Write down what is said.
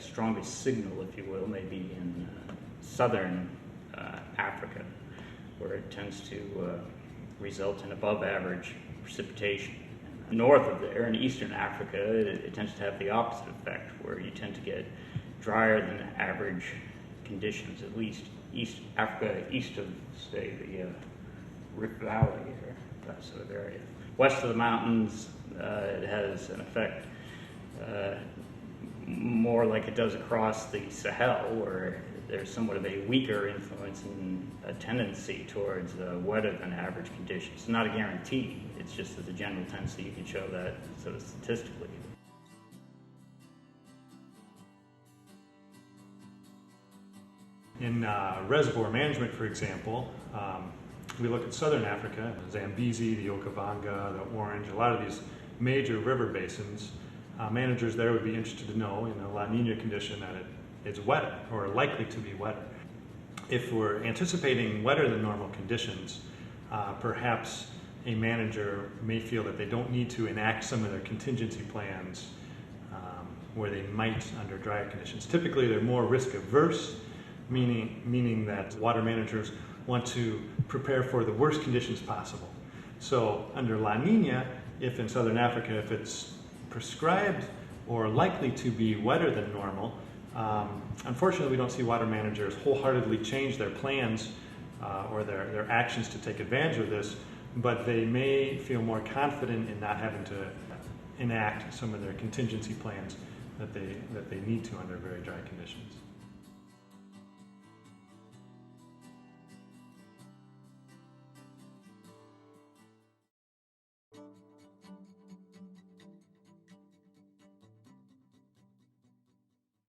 strongest signal, if you will, maybe in southern Africa, where it tends to result in above average precipitation. North of there, in eastern Africa, it tends to have the opposite effect, where you tend to get drier than average conditions, at least East Africa, east of, say, the Rift Valley, or that sort of area. West of the mountains, it has an effect more like it does across the Sahel, where there's somewhat of a weaker influence and a tendency towards wetter than average conditions. It's not a guarantee, it's just as a general tendency. You can show that sort of statistically. In reservoir management, for example, we look at southern Africa, Zambezi, the Okavango, the Orange, a lot of these major river basins. Managers there would be interested to know, in a La Niña condition, that it's wetter, or likely to be wetter. If we're anticipating wetter than normal conditions, perhaps a manager may feel that they don't need to enact some of their contingency plans where they might under drier conditions. Typically, they're more risk averse, meaning that water managers want to prepare for the worst conditions possible. So under La Niña, if in southern Africa, if it's prescribed or likely to be wetter than normal, unfortunately we don't see water managers wholeheartedly change their plans or their actions to take advantage of this, but they may feel more confident in not having to enact some of their contingency plans that they need to under very dry conditions.